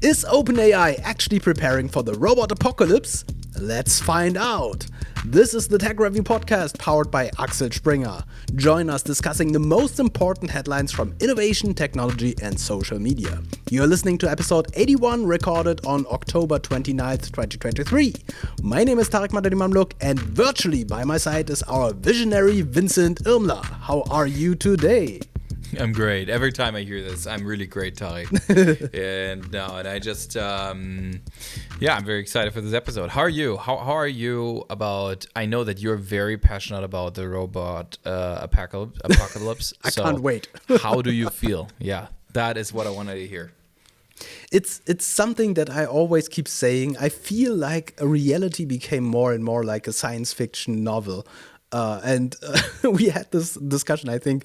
Is OpenAI actually preparing for the robot apocalypse? Let's find out. This is the TechReview podcast powered by Axel Springer. Join us discussing the most important headlines from innovation, technology, and social media. You're listening to episode 81, recorded on October 29th, 2023. My name is Tarek Madani-Mamluk, and virtually by my side is our visionary Vincent Irmler. How are you today? I'm great. Every time I hear this, I'm really great, Tarek. I'm very excited for this episode. How are you? How are you about, I know that you're very passionate about the robot apocalypse. I can't wait. How do you feel? Yeah, that is what I wanted to hear. It's something that I always keep saying. I feel like a reality became more and more like a science fiction novel. We had this discussion, I think,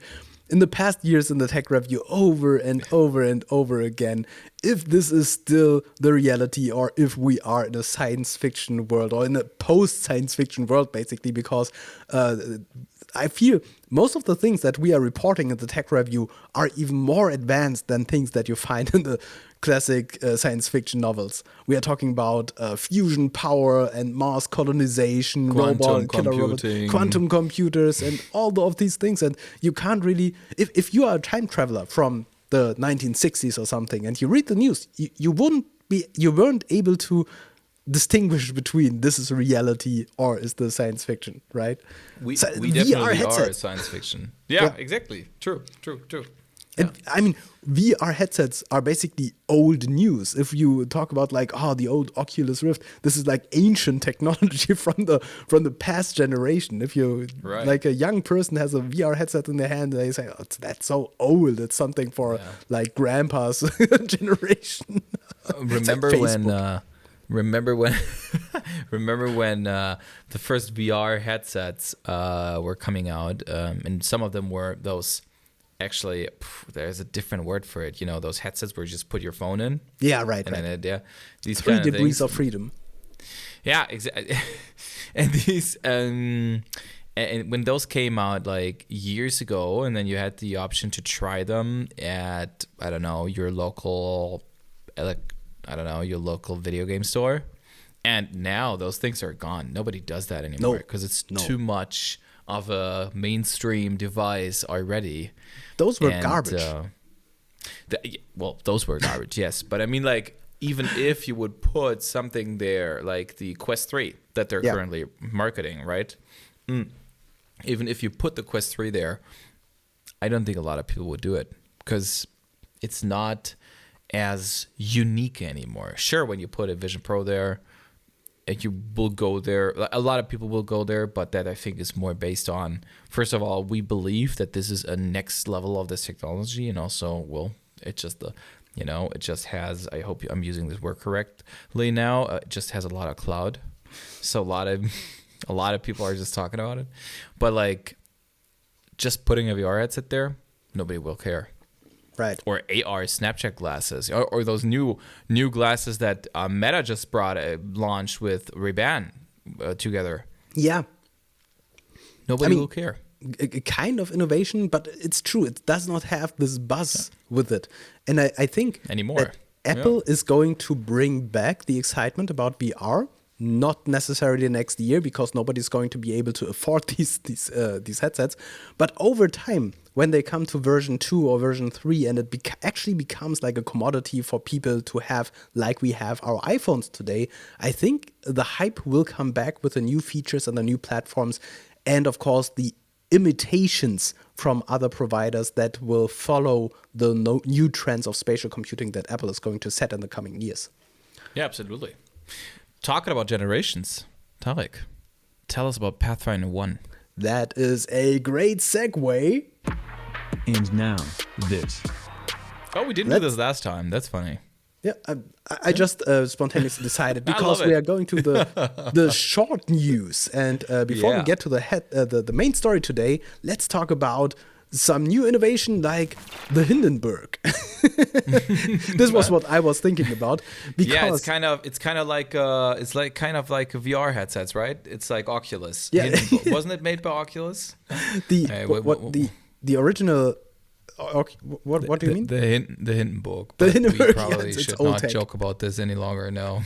in the past years in the Tech Review over and over and over again, if this is still the reality or if we are in a science fiction world or in a post-science fiction world, basically, because I feel most of the things that we are reporting in the Tech Review are even more advanced than things that you find in the classic science fiction novels. We are talking about fusion power and Mars colonization, quantum computers, and all of these things. And you can't really, if you are a time traveler from the 1960s or something, and you read the news, you weren't able to distinguish between this is reality or is the science fiction, right? We definitely are science fiction. Yeah, exactly. True. And I mean, VR headsets are basically old news. If you talk about the old Oculus Rift, this is like ancient technology from the past generation. If you like a young person has a VR headset in their hand, they say, "Oh, that's so old. It's something for like grandpa's generation." Remember when the first VR headsets were coming out, and some of them were those. Actually, there's a different word for it. You know, those headsets where you just put your phone in. Yeah, right. Then these 3 kind of degrees things. of freedom. Yeah, exactly. And these, and when those came out like years ago, and then you had the option to try them at your local, your local video game store. And now those things are gone. Nobody does that anymore because it's too much of a mainstream device already. Those were garbage. Those were garbage, yes. But I mean, like, even if you would put something there, like the Quest 3 that they're currently marketing, right? Even if you put the Quest 3 there, I don't think a lot of people would do it because it's not as unique anymore. Sure, when you put a Vision Pro there, you will go there. A lot of people will go there, but that I think is more based on, first of all, we believe that this is a next level of this technology, and also, it just has, I hope I'm using this word correctly now, it just has a lot of cloud. So a lot of people are just talking about it. But like, just putting a VR headset there, nobody will care. Right. Or AR Snapchat glasses, or those new glasses that Meta just launched with Ray-Ban together. Yeah. Nobody will care. A kind of innovation, but it's true. It does not have this buzz with it. And I think anymore. That Apple is going to bring back the excitement about VR. Not necessarily next year, because nobody's going to be able to afford these headsets. But over time, when they come to version 2 or version 3, and it actually becomes like a commodity for people to have, like we have our iPhones today, I think the hype will come back with the new features and the new platforms, and of course the imitations from other providers that will follow the new trends of spatial computing that Apple is going to set in the coming years. Yeah, absolutely. Talking about generations, Tarek, tell us about Pathfinder 1. That is a great segue. And now, this. Oh, we didn't do this last time. That's funny. Yeah, I just spontaneously decided, because we are going to the short news. And before we get to the main story today, let's talk about some new innovation like the Hindenburg. This was what I was thinking about. Because it's kind of like VR headsets, right? It's like Oculus. Yeah. Wasn't it made by Oculus? The original Okay, what do you mean? The Hindenburg. The But Hindenburg, we probably it's should old not tech. joke about this any longer. No.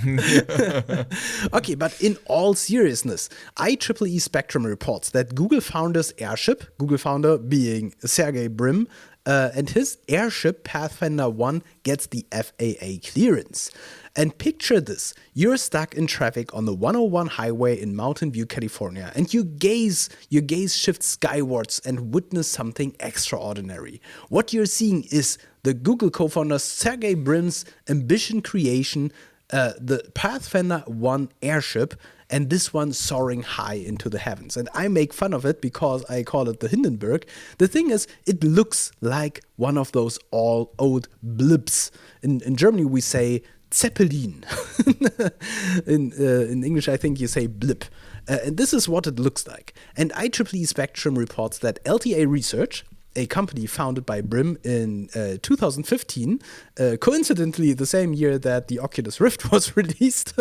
Okay, but in all seriousness, IEEE Spectrum reports that Google founder's Airship, Google founder being Sergey Brin, and his Airship Pathfinder 1 gets the FAA clearance. And picture this, you're stuck in traffic on the 101 highway in Mountain View, California, and your gaze shifts skywards and witness something extraordinary. What you're seeing is the Google co-founder Sergey Brin's ambition creation, the Pathfinder 1 Airship, and this one soaring high into the heavens. And I make fun of it because I call it the Hindenburg. The thing is, it looks like one of those all old blips. In Germany, we say Zeppelin. In English, I think you say blip. And this is what it looks like. And IEEE Spectrum reports that LTA Research, a company founded by Brin in 2015, coincidentally the same year that the Oculus Rift was released,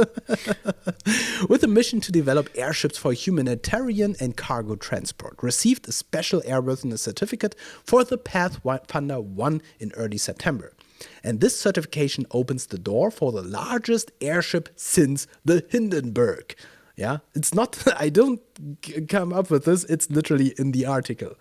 with a mission to develop airships for humanitarian and cargo transport, received a special airworthiness certificate for the Pathfinder 1 in early September. And this certification opens the door for the largest airship since the Hindenburg. Yeah, it's not, I don't come up with this, it's literally in the article.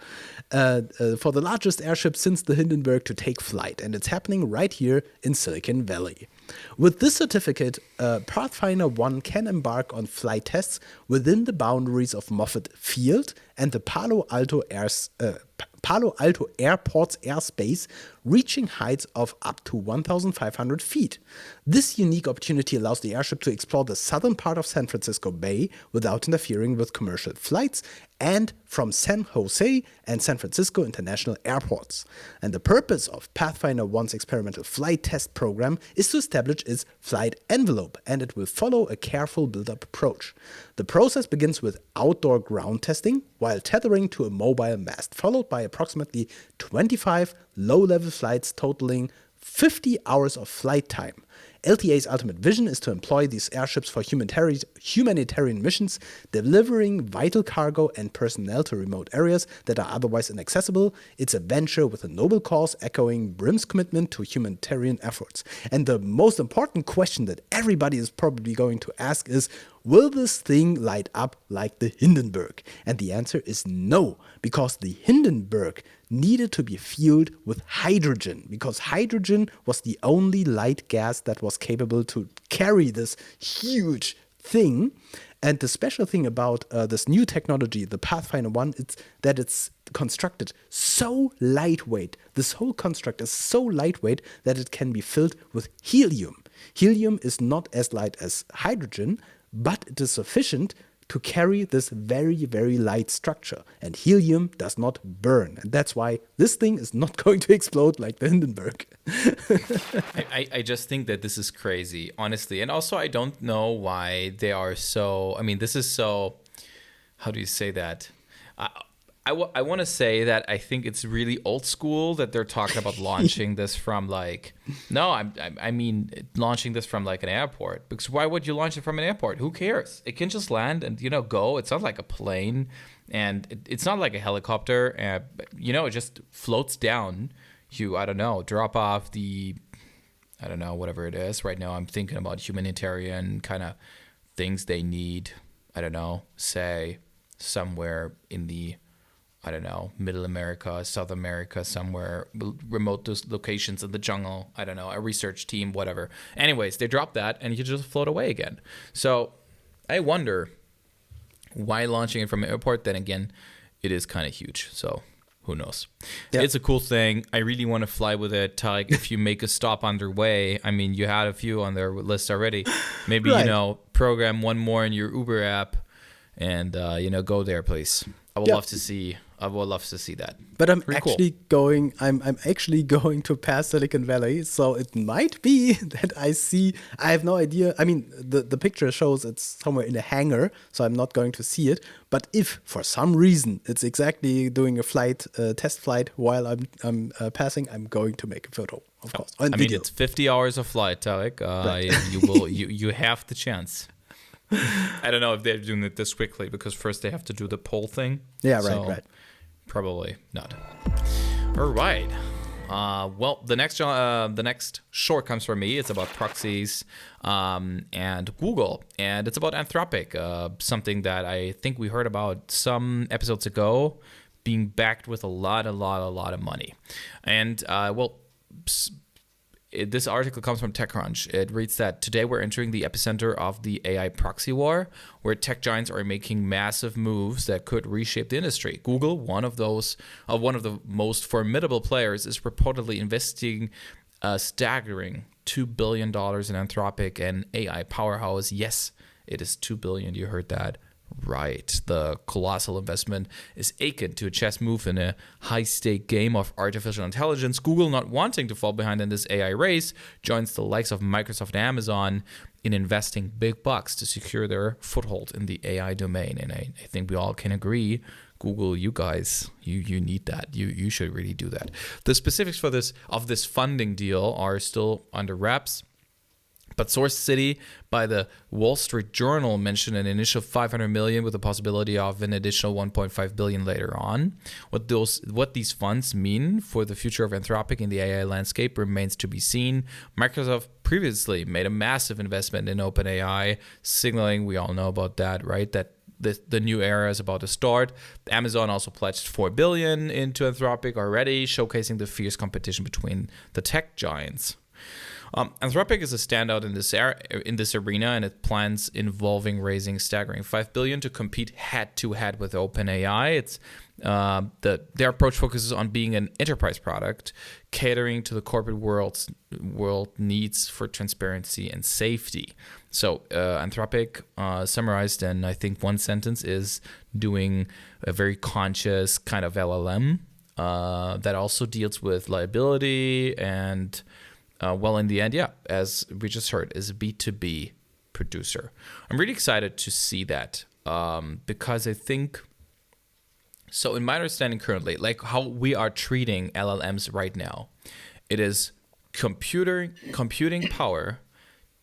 For the largest airship since the Hindenburg to take flight, and it's happening right here in Silicon Valley. With this certificate, Pathfinder 1 can embark on flight tests within the boundaries of Moffett Field and the Palo Alto Airport's airspace, reaching heights of up to 1,500 feet. This unique opportunity allows the airship to explore the southern part of San Francisco Bay without interfering with commercial flights and from San Jose and San Francisco international airports. And the purpose of Pathfinder 1's experimental flight test program is to establish its flight envelope, and it will follow a careful build-up approach. The process begins with outdoor ground testing while tethering to a mobile mast, followed by approximately 25 low-level flights totaling 50 hours of flight time. LTA's ultimate vision is to employ these airships for humanitarian missions, delivering vital cargo and personnel to remote areas that are otherwise inaccessible. It's a venture with a noble cause, echoing Brin's commitment to humanitarian efforts. And the most important question that everybody is probably going to ask is, will this thing light up like the Hindenburg? And the answer is no, because the Hindenburg needed to be fueled with hydrogen, because hydrogen was the only light gas that was capable to carry this huge thing. And the special thing about this new technology, the Pathfinder 1, is that it's constructed so lightweight. This whole construct is so lightweight that it can be filled with helium. Helium is not as light as hydrogen, but it is sufficient to carry this very, very light structure. And helium does not burn. And that's why this thing is not going to explode like the Hindenburg. I just think that this is crazy, honestly. And also, I don't know why they are so, I mean, this is so, how do you say that? I want to say that I think it's really old school that they're talking about launching this from like, no, I mean launching this from like an airport, because why would you launch it from an airport? Who cares? It can just land and, go. It's not like a plane, and it's not like a helicopter. It just floats down. I don't know, drop off the, I don't know, whatever it is. Right now I'm thinking about humanitarian kind of things they need. I don't know, say somewhere in the, I don't know, Middle America, South America, somewhere, remote locations in the jungle, I don't know, a research team, whatever. Anyways, they drop that and you just float away again. So I wonder why launching it from an airport. Then again, it is kind of huge. So who knows? Yeah. It's a cool thing. I really want to fly with it. Tarek, if you make a stop on their way, I mean, you had a few on their list already. Maybe, right. Program one more in your Uber app and, go there, please. I would love to see that. But I'm Pretty actually cool. going. I'm actually going to pass Silicon Valley, so it might be that I see. I have no idea. I mean, the picture shows it's somewhere in a hangar, so I'm not going to see it. But if for some reason it's exactly doing a flight, test flight while I'm passing, I'm going to make a photo, of course. I mean, it's 50 hours of flight, Tarek. Right. You have the chance. I don't know if they're doing it this quickly, because first they have to do the poll thing. Yeah, right. Probably not. All right. Well, the next short comes from me. It's about proxies and Google, and it's about Anthropic, something that I think we heard about some episodes ago, being backed with a lot of money. And this article comes from TechCrunch. It reads that today we're entering the epicenter of the AI proxy war, where tech giants are making massive moves that could reshape the industry. Google, one of the most formidable players, is reportedly investing a staggering $2 billion in Anthropic, an AI powerhouse. Yes, it is $2 billion. You heard that right. The colossal investment is akin to a chess move in a high-stake game of artificial intelligence. Google, not wanting to fall behind in this AI race, joins the likes of Microsoft and Amazon in investing big bucks to secure their foothold in the AI domain. And I think we all can agree, Google, you guys, you need that. You should really do that. The specifics of this funding deal are still under wraps. But Source City by the Wall Street Journal mentioned an initial $500 million with the possibility of an additional $1.5 billion later on. What these funds mean for the future of Anthropic in the AI landscape remains to be seen. Microsoft previously made a massive investment in OpenAI, signaling, we all know about that, right? That the new era is about to start. Amazon also pledged $4 billion into Anthropic already, showcasing the fierce competition between the tech giants. Anthropic is a standout in this arena, and it plans involving raising staggering $5 billion to compete head-to-head with OpenAI. It's their approach focuses on being an enterprise product, catering to the corporate world needs for transparency and safety. So Anthropic, summarized in I think one sentence, is doing a very conscious kind of LLM that also deals with liability and in the end, as we just heard, is a B2B producer. I'm really excited to see that because I think, so in my understanding currently, like how we are treating LLMs right now, it is computing power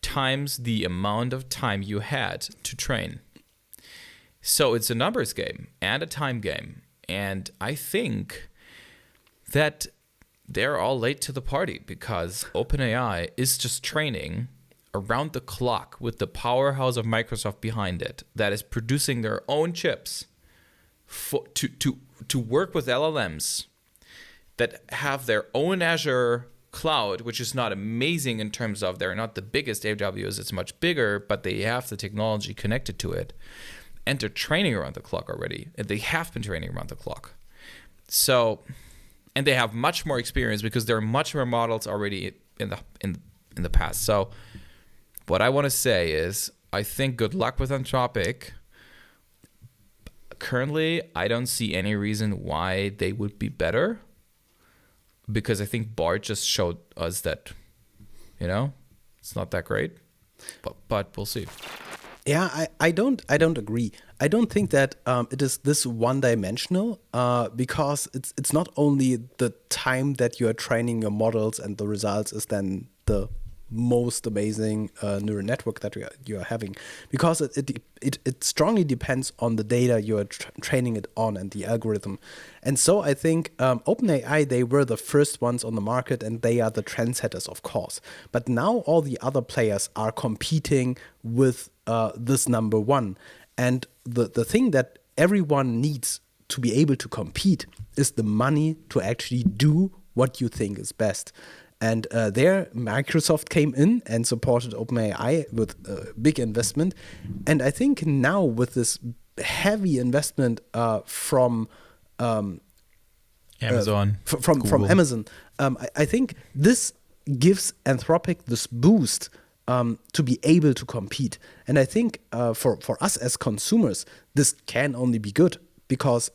times the amount of time you had to train. So it's a numbers game and a time game. And I think that they're all late to the party because OpenAI is just training around the clock with the powerhouse of Microsoft behind it that is producing their own chips to work with LLMs that have their own Azure cloud, which is not amazing in terms of they're not the biggest. AWS, it's much bigger, but they have the technology connected to it. And they're training around the clock already. And they have been training around the clock. So... and they have much more experience because there are much more models already in the past. So what I want to say is I think good luck with Anthropic. Currently, I don't see any reason why they would be better because I think Bart just showed us that, it's not that great. But we'll see. Yeah, I don't agree. I don't think that it is this one-dimensional because it's not only the time that you are training your models and the results is then the most amazing neural network that you are having, because it strongly depends on the data you are training it on and the algorithm. And so I think OpenAI, they were the first ones on the market and they are the trendsetters, of course. But now all the other players are competing with this number one. And the thing that everyone needs to be able to compete is the money to actually do what you think is best. And there, Microsoft came in and supported OpenAI with a big investment. And I think now with this heavy investment from Amazon, from Amazon, I think this gives Anthropic this boost to be able to compete. And I think for us as consumers, this can only be good because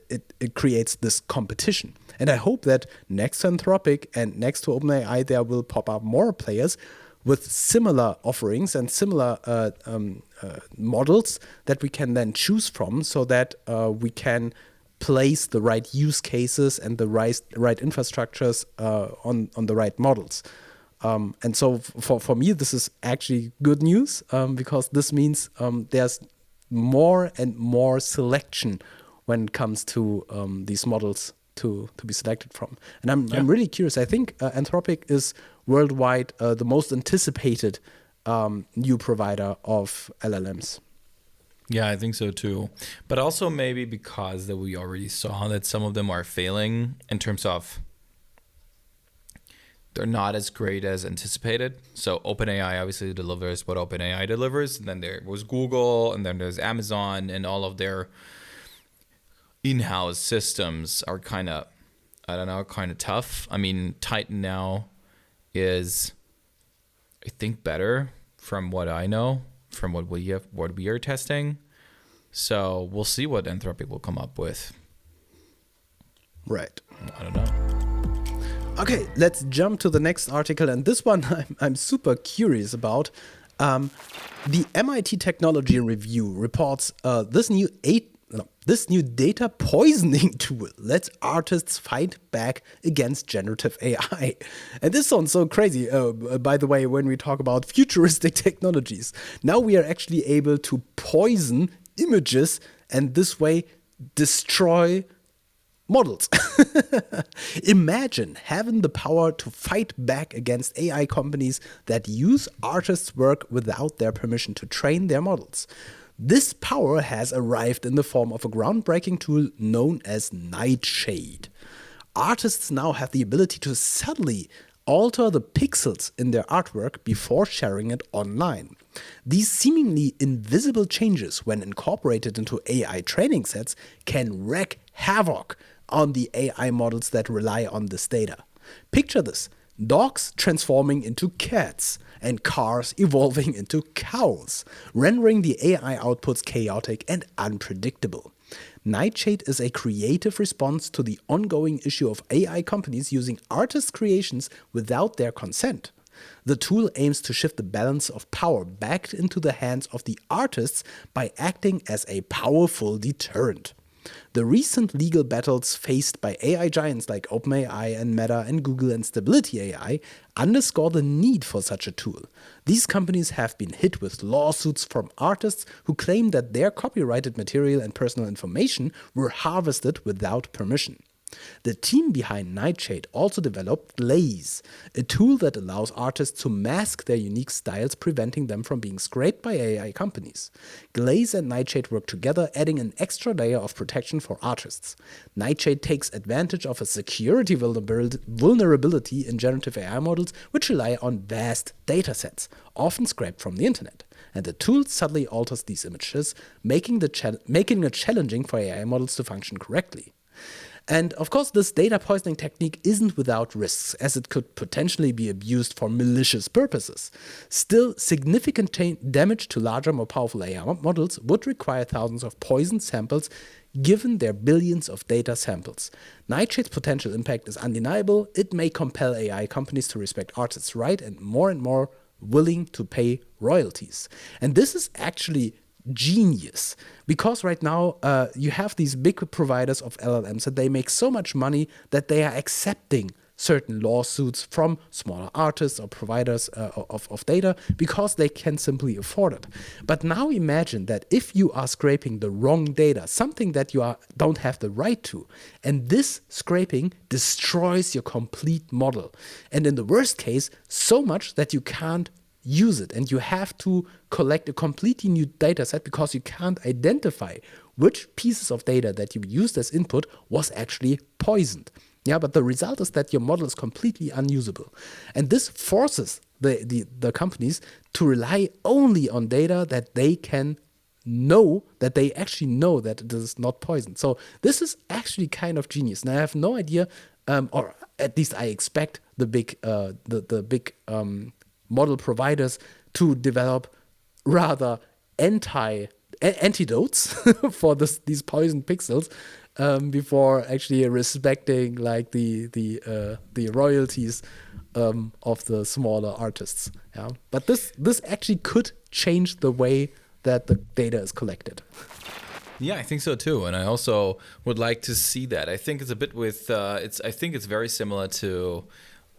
it creates this competition. And I hope that next to Anthropic and next to OpenAI, there will pop up more players with similar offerings and similar models that we can then choose from so that we can place the right use cases and the right infrastructures on the right models. And so for me, this is actually good news because this means there's more and more selection when it comes to these models to be selected from. And I'm really curious. I think Anthropic is worldwide the most anticipated new provider of LLMs. Yeah, I think so too. But also maybe because that we already saw that some of them are failing in terms of they're not as great as anticipated. So OpenAI obviously delivers what OpenAI delivers. And then there was Google, and then there's Amazon, and all of their in-house systems are kind of, I don't know, kind of tough. I mean, Titan now is, I think, better from what I know, from what we are testing. So we'll see what Anthropic will come up with. Right. I don't know. Okay, let's jump to the next article, and this one I'm super curious about. The MIT Technology Review reports this new data poisoning tool lets artists fight back against generative AI. And this sounds so crazy, by the way, when we talk about futuristic technologies. Now we are actually able to poison images and this way destroy models. Imagine having the power to fight back against AI companies that use artists' work without their permission to train their models. This power has arrived in the form of a groundbreaking tool known as Nightshade. Artists now have the ability to subtly alter the pixels in their artwork before sharing it online. These seemingly invisible changes, when incorporated into AI training sets, can wreak havoc on the AI models that rely on this data. Picture this: dogs transforming into cats and cars evolving into cows, rendering the AI outputs chaotic and unpredictable. Nightshade is a creative response to the ongoing issue of AI companies using artists' creations without their consent. The tool aims to shift the balance of power back into the hands of the artists by acting as a powerful deterrent. The recent legal battles faced by AI giants like OpenAI and Meta and Google and Stability AI underscore the need for such a tool. These companies have been hit with lawsuits from artists who claim that their copyrighted material and personal information were harvested without permission. The team behind Nightshade also developed Glaze, a tool that allows artists to mask their unique styles, preventing them from being scraped by AI companies. Glaze and Nightshade work together, adding an extra layer of protection for artists. Nightshade takes advantage of a security vulnerability in generative AI models, which rely on vast datasets, often scraped from the internet. And the tool subtly alters these images, making it challenging for AI models to function correctly. And of course, this data poisoning technique isn't without risks, as it could potentially be abused for malicious purposes. Still, significant damage to larger, more powerful AI models would require thousands of poisoned samples, given their billions of data samples. Nightshade's potential impact is undeniable. It may compel AI companies to respect artists' rights and more willing to pay royalties. And this is actually genius, because right now you have these big providers of LLMs that they make so much money that they are accepting certain lawsuits from smaller artists or providers of data because they can simply afford it. But now imagine that if you are scraping the wrong data, something that you don't have the right to, and this scraping destroys your complete model. And in the worst case, so much that you can't use it, and you have to collect a completely new data set because you can't identify which pieces of data that you used as input was actually poisoned. Yeah, but the result is that your model is completely unusable. And this forces the companies to rely only on data that they can know, that they actually know that it is not poisoned. So this is actually kind of genius. And I have no idea, or at least I expect the big model providers to develop rather antidotes for these poisoned pixels before actually respecting like the royalties of the smaller artists. Yeah, but this actually could change the way that the data is collected. Yeah, I think so too, and I also would like to see that. I think it's a bit with I think it's very similar to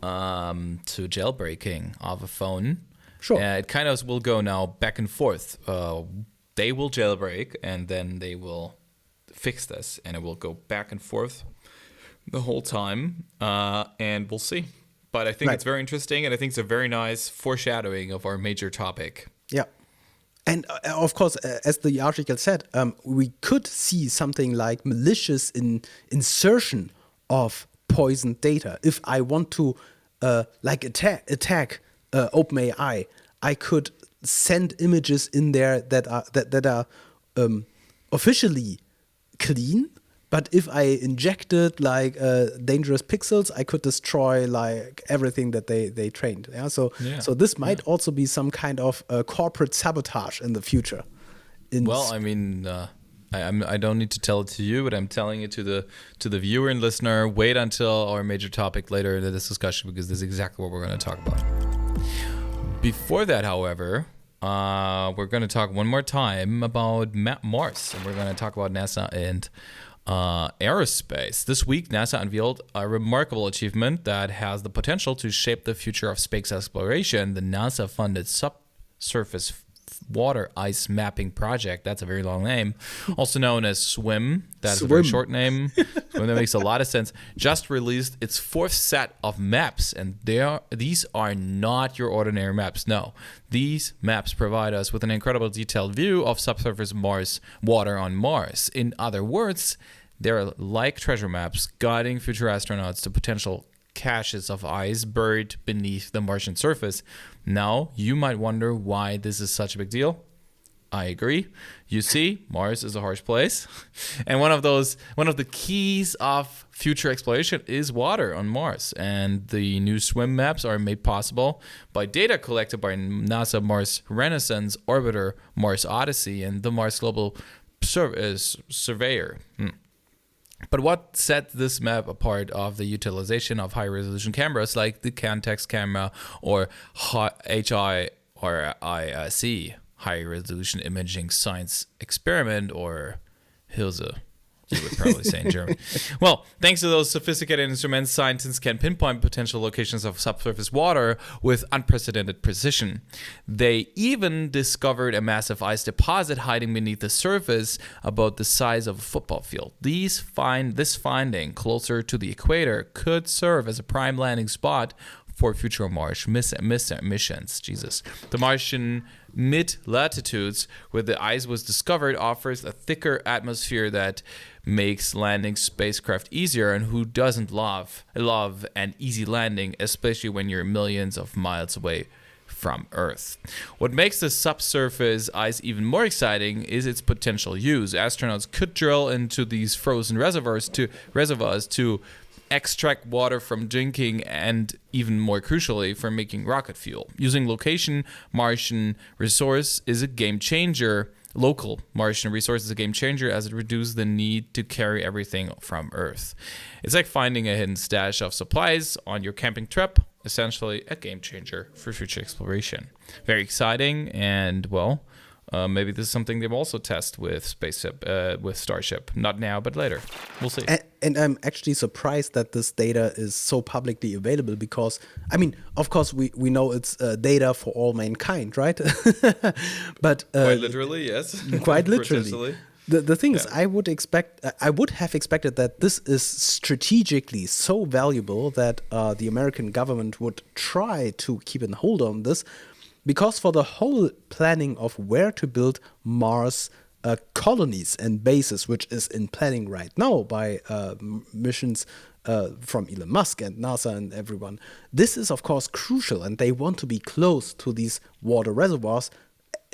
jailbreaking of a phone. Sure. It kind of will go now back and forth. They will jailbreak, and then they will fix this, and it will go back and forth the whole time, and we'll see. But I think it's very interesting, and I think it's a very nice foreshadowing of our major topic. Yeah. And of course, as the article said, we could see something like malicious insertion of poisoned data. If I want to attack OpenAI, I could send images in there that are officially clean. But if I injected dangerous pixels, I could destroy everything that they trained. Yeah? So this might also be some kind of corporate sabotage in the future. I mean, I don't need to tell it to you, but I'm telling it to the viewer and listener. Wait until our major topic later in this discussion, because this is exactly what we're going to talk about. Before that, however, we're going to talk one more time about Mars, and we're going to talk about NASA and aerospace. This week, NASA unveiled a remarkable achievement that has the potential to shape the future of space exploration. The NASA-funded subsurface water ice mapping project, that's a very long name, also known as SWIM, that's a very short name, that makes a lot of sense, just released its fourth set of maps, and these are not your ordinary maps. No, these maps provide us with an incredible detailed view of subsurface Mars water on Mars. In other words, they're like treasure maps guiding future astronauts to potential caches of ice buried beneath the Martian surface. Now, you might wonder why this is such a big deal. I agree. You see, Mars is a harsh place. And one of the keys of future exploration is water on Mars. And the new SWIM maps are made possible by data collected by NASA Mars Renaissance Orbiter, Mars Odyssey, and the Mars Global Surveyor. But what sets this map apart of the utilization of high-resolution cameras like the Cantex camera or HI or IC, high-resolution imaging science experiment, or Hilse, you would probably say in German. Well, thanks to those sophisticated instruments, scientists can pinpoint potential locations of subsurface water with unprecedented precision. They even discovered a massive ice deposit hiding beneath the surface about the size of a football field. This finding closer to the equator could serve as a prime landing spot for future Mars missions. The Martian mid-latitudes where the ice was discovered offers a thicker atmosphere that makes landing spacecraft easier, and who doesn't love an easy landing, especially when you're millions of miles away from Earth. What makes the subsurface ice even more exciting is its potential use. Astronauts could drill into these frozen reservoirs to extract water from drinking, and even more crucially, for making rocket fuel. Using local Martian resource is a game changer as it reduces the need to carry everything from Earth. It's like finding a hidden stash of supplies on your camping trip, essentially a game changer for future exploration. Very exciting, and maybe this is something they'll also test with with Starship. Not now, but later. We'll see. And I'm actually surprised that this data is so publicly available, because, I mean, of course, we know it's data for all mankind, right? But quite literally, yes. Quite literally. The thing is, I would have expected that this is strategically so valuable that the American government would try to keep a hold on this. Because for the whole planning of where to build Mars colonies and bases, which is in planning right now by missions from Elon Musk and NASA and everyone, this is of course crucial, and they want to be close to these water reservoirs,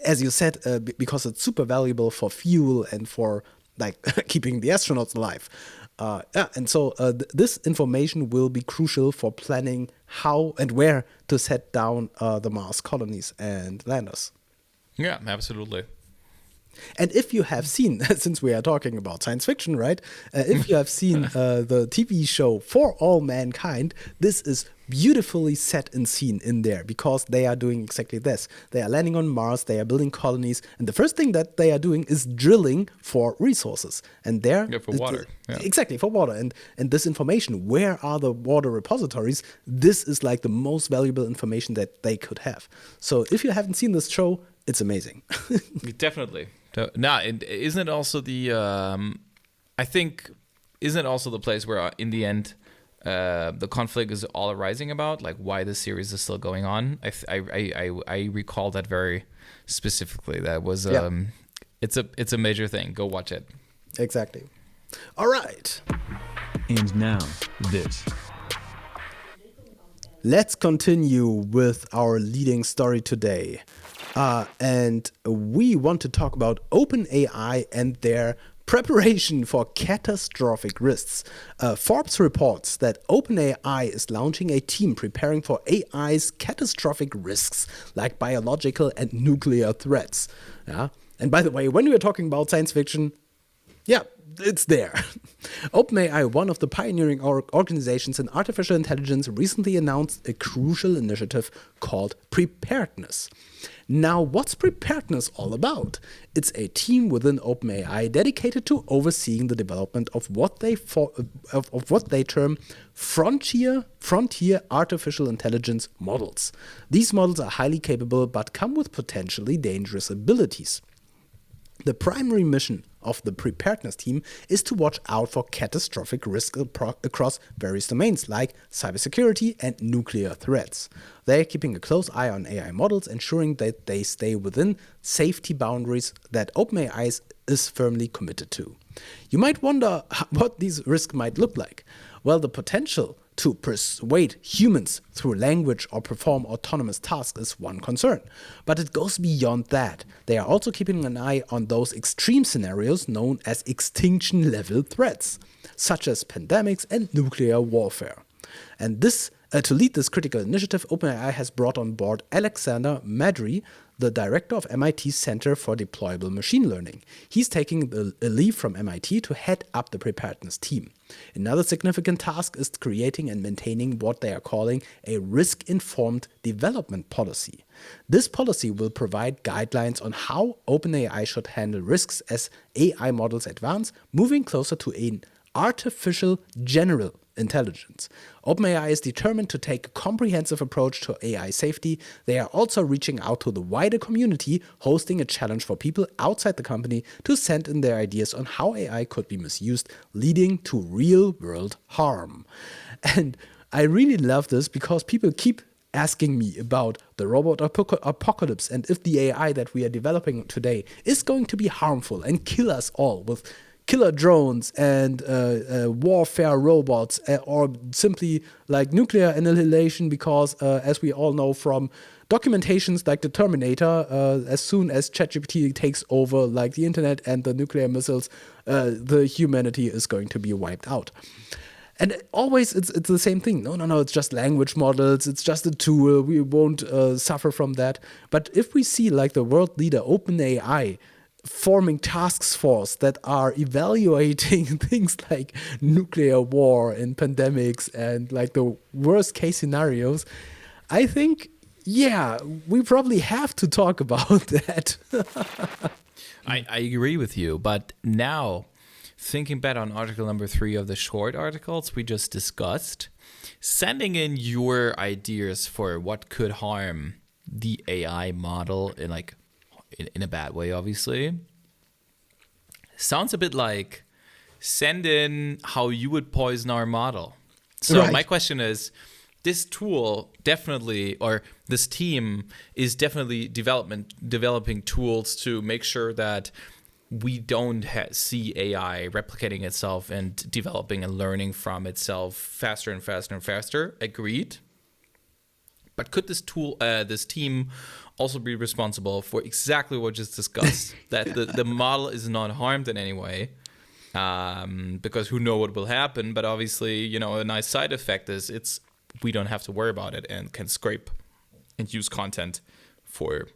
as you said, because it's super valuable for fuel and for keeping the astronauts alive. And so this information will be crucial for planning how and where to set down the Mars colonies and landers. Yeah, absolutely. And if you have seen, since we are talking about science fiction, right? If you have seen the TV show For All Mankind, this is beautifully set and seen in there, because they are doing exactly this. They are landing on Mars, they are building colonies, and the first thing that they are doing is drilling for resources. And for water. Exactly, for water. And this information, where are the water repositories, this is like the most valuable information that they could have. So if you haven't seen this show, it's amazing. Definitely. Now, isn't it also the, I think isn't it also the place where in the end the conflict is all arising about, like why the series is still going on? I recall that very specifically. That was it's a major thing. Go watch it. Exactly. All right. And now, this. Let's continue with our leading story today. And we want to talk about OpenAI and their preparation for catastrophic risks. Forbes reports that OpenAI is launching a team preparing for AI's catastrophic risks, like biological and nuclear threats. Yeah. And by the way, when we are talking about science fiction, yeah, it's there. OpenAI, one of the pioneering organizations in artificial intelligence, recently announced a crucial initiative called Preparedness. Now, what's Preparedness all about? It's a team within OpenAI dedicated to overseeing the development of what they term frontier artificial intelligence models. These models are highly capable but come with potentially dangerous abilities. The primary mission of the Preparedness team is to watch out for catastrophic risks across various domains like cybersecurity and nuclear threats. They are keeping a close eye on AI models, ensuring that they stay within safety boundaries that OpenAI is firmly committed to. You might wonder what these risks might look like. Well, the potential to persuade humans through language or perform autonomous tasks is one concern. But it goes beyond that. They are also keeping an eye on those extreme scenarios known as extinction-level threats, such as pandemics and nuclear warfare. And to lead this critical initiative, OpenAI has brought on board Alexander Madry, the director of MIT's Center for Deployable Machine Learning. He's taking a leave from MIT to head up the Preparedness team. Another significant task is creating and maintaining what they are calling a risk-informed development policy. This policy will provide guidelines on how OpenAI should handle risks as AI models advance, moving closer to an artificial general intelligence. OpenAI is determined to take a comprehensive approach to AI safety. They are also reaching out to the wider community, hosting a challenge for people outside the company to send in their ideas on how AI could be misused, leading to real-world harm. And I really love this because people keep asking me about the robot apocalypse and if the AI that we are developing today is going to be harmful and kill us all with killer drones and warfare robots, or simply like nuclear annihilation, because as we all know from documentations like the Terminator, as soon as ChatGPT takes over like the internet and the nuclear missiles, the humanity is going to be wiped out. And always it's the same thing. No, it's just language models. It's just a tool. We won't suffer from that. But if we see like the world leader OpenAI forming task force that are evaluating things like nuclear war and pandemics and like the worst case scenarios, I think, yeah, we probably have to talk about that. I agree with you, but now thinking back on article number 3 of the short articles we just discussed, sending in your ideas for what could harm the AI model in a bad way, obviously. Sounds a bit like send in how you would poison our model. So My question is, this tool definitely, or this team is definitely developing tools to make sure that we don't see AI replicating itself and developing and learning from itself faster and faster and faster. Agreed. But could this team also be responsible for exactly what just discussed, that the model is not harmed in any way, because who knows what will happen. But obviously, a nice side effect is we don't have to worry about it and can scrape and use content for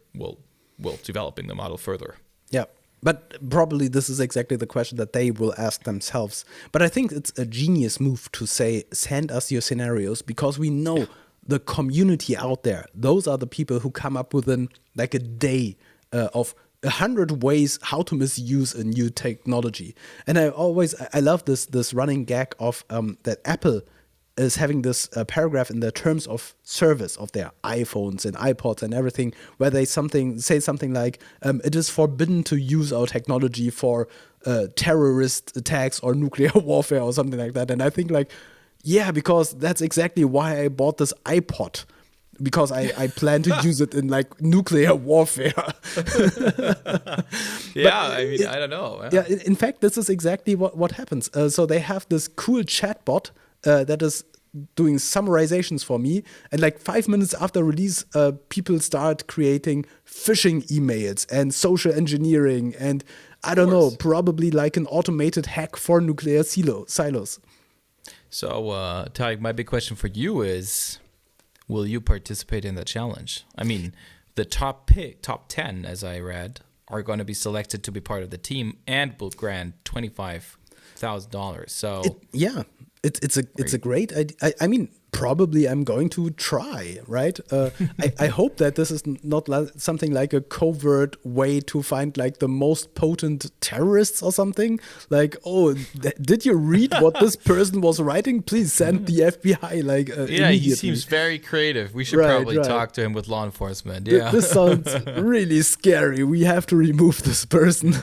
developing the model further. Yeah. But probably this is exactly the question that they will ask themselves. But I think it's a genius move to say, send us your scenarios, because we know the community out there, those are the people who come up within like a day of 100 ways how to misuse a new technology. And I love this running gag of that Apple is having this paragraph in the terms of service of their iPhones and iPods and everything, where they say something like, it is forbidden to use our technology for terrorist attacks or nuclear warfare or something like that. And I think like, yeah, because that's exactly why I bought this iPod. Because I plan to use it in like nuclear warfare. I don't know. Yeah, in fact, this is exactly what happens. So they have this cool chatbot that is doing summarizations for me. And like 5 minutes after release, people start creating phishing emails and social engineering. And I don't know, probably like an automated hack for nuclear silos. So, Tarek, my big question for you is, will you participate in the challenge? I mean, the top 10, as I read, are going to be selected to be part of the team and will grant $25,000. So it's a great idea. I mean, probably I'm going to try, right? I hope that this is not something like a covert way to find like the most potent terrorists or something. Like, oh, did you read what this person was writing? Please send the FBI like immediately. He seems very creative. We should probably talk to him with law enforcement. Yeah, this sounds really scary. We have to remove this person.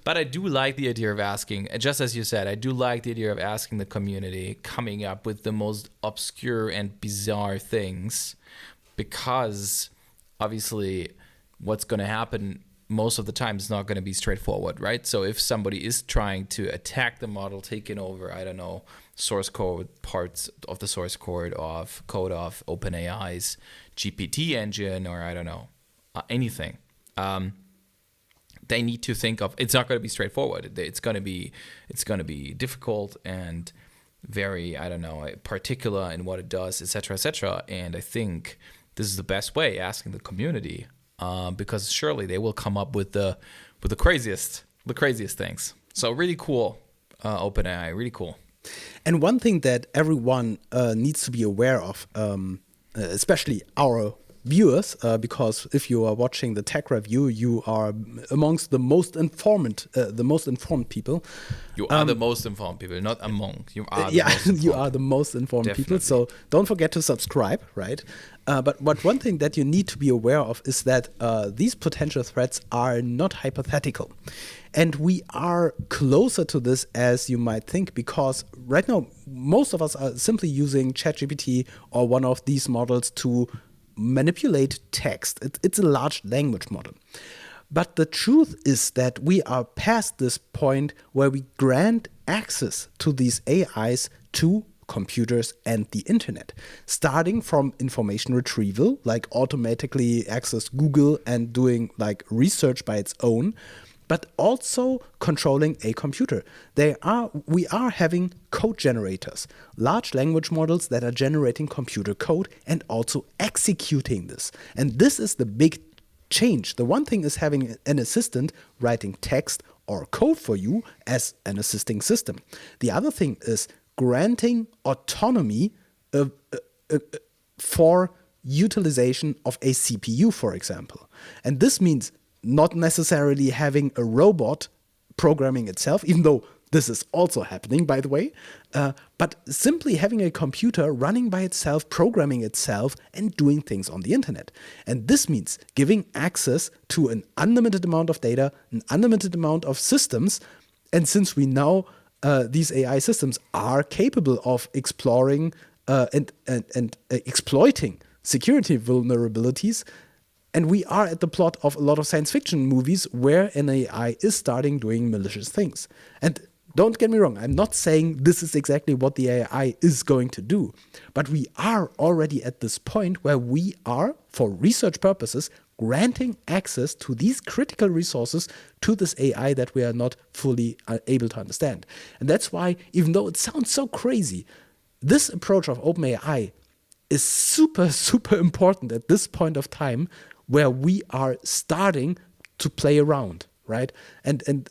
But I do like the idea of asking, just as you said, I do like the idea of asking the community, coming up with the most obscure and bizarre things, because obviously what's going to happen most of the time is not going to be straightforward, right? So if somebody is trying to attack the model, taking over, I don't know, source code, parts of the source code of OpenAI's GPT engine, or I don't know, anything, they need to think of, it's not going to be straightforward. It's going to be difficult and very, I don't know, particular in what it does, etc., etc. And I think this is the best way, asking the community, because surely they will come up with the craziest things. So really cool, OpenAI, really cool. And one thing that everyone needs to be aware of, especially our viewers, because if you are watching the tech review, you are amongst the most informed people. You are the most informed people, not among. You are you are the most informed people. So don't forget to subscribe, right? But one thing that you need to be aware of is that these potential threats are not hypothetical. And we are closer to this as you might think, because right now, most of us are simply using ChatGPT or one of these models to manipulate text. It's a large language model. But the truth is that we are past this point where we grant access to these AIs to computers and the internet, starting from information retrieval, like automatically access Google and doing like research by its own, but also controlling a computer. We are having code generators, large language models that are generating computer code and also executing this. And this is the big change. The one thing is having an assistant writing text or code for you as an assisting system. The other thing is granting autonomy for utilization of a CPU, for example. And this means not necessarily having a robot programming itself, even though this is also happening, by the way, but simply having a computer running by itself, programming itself, and doing things on the internet. And this means giving access to an unlimited amount of data, an unlimited amount of systems. And since we know these AI systems are capable of exploring and exploiting security vulnerabilities, and we are at the plot of a lot of science fiction movies where an AI is starting doing malicious things. And don't get me wrong, I'm not saying this is exactly what the AI is going to do, but we are already at this point where we are, for research purposes, granting access to these critical resources to this AI that we are not fully able to understand. And that's why, even though it sounds so crazy, this approach of OpenAI is super, super important at this point of time, where we are starting to play around, right? And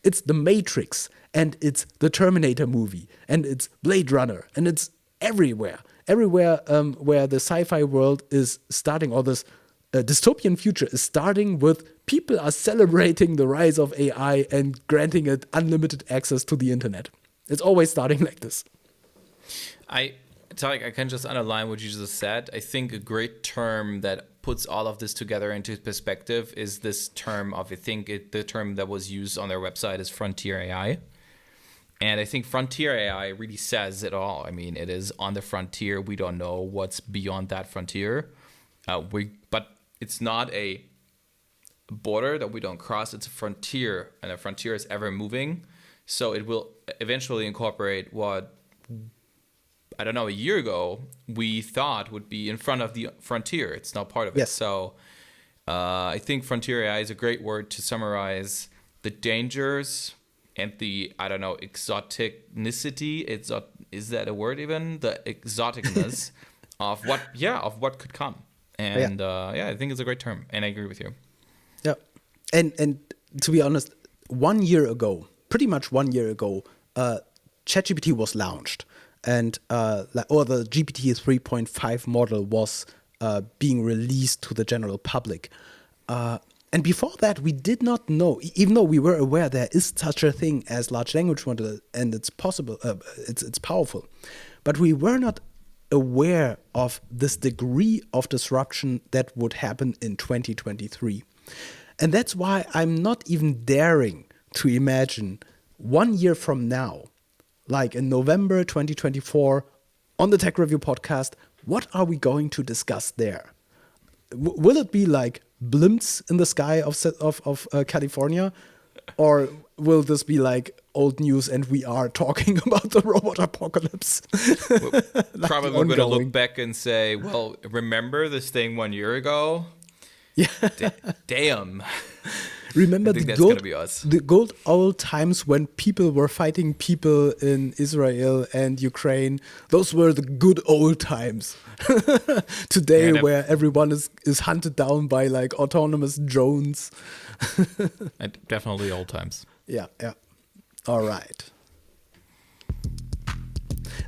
it's the Matrix, and it's the Terminator movie, and it's Blade Runner, and it's everywhere where the sci-fi world is starting, or this dystopian future is starting with people are celebrating the rise of AI and granting it unlimited access to the internet. It's always starting like this. Tarek, I can just underline what you just said. I think a great term that puts all of this together into perspective is this term of, the term that was used on their website is frontier AI. And I think frontier AI really says it all. I mean, it is on the frontier. We don't know what's beyond that frontier. But it's not a border that we don't cross. It's a frontier, and a frontier is ever moving. So it will eventually incorporate what, I don't know, a year ago we thought would be in front of the frontier. It's now part of it. Yes. So I think frontier AI is a great word to summarize the dangers and the, I don't know, exoticnicity. Is that a word even? The exoticness of what could come. And I think it's a great term, and I agree with you. Yeah, and to be honest, 1 year ago, pretty much 1 year ago, ChatGPT was launched, and or the GPT 3.5 model was being released to the general public. And before that, we did not know, even though we were aware there is such a thing as large language model, and it's possible, it's powerful, but we were not aware of this degree of disruption that would happen in 2023. And that's why I'm not even daring to imagine 1 year from now, like in November 2024, on the TechReview podcast, what are we going to discuss there? Will it be like blimps in the sky of California? Or will this be like old news and we are talking about the robot apocalypse? Like probably we're going to look back and say, well, remember this thing 1 year ago? Yeah. Damn. Remember the good old times when people were fighting people in Israel and Ukraine. Those were the good old times. Today, where everyone is hunted down by like autonomous drones. Definitely old times. Yeah. All right.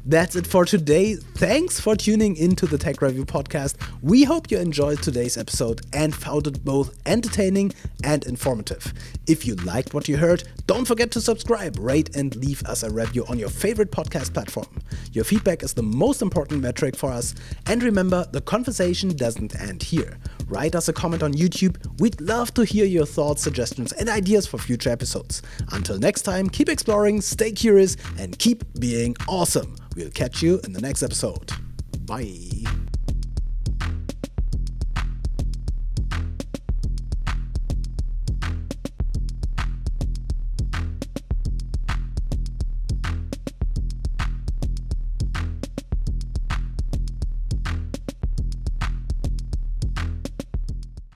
That's it for today. Thanks for tuning into the Tech Review podcast. We hope you enjoyed today's episode and found it both entertaining and informative. If you liked what you heard, don't forget to subscribe, rate, and leave us a review on your favorite podcast platform. Your feedback is the most important metric for us. And remember, the conversation doesn't end here. Write us a comment on YouTube. We'd love to hear your thoughts, suggestions, and ideas for future episodes. Until next time, keep exploring, stay curious, and keep being awesome. We'll catch you in the next episode. Bye.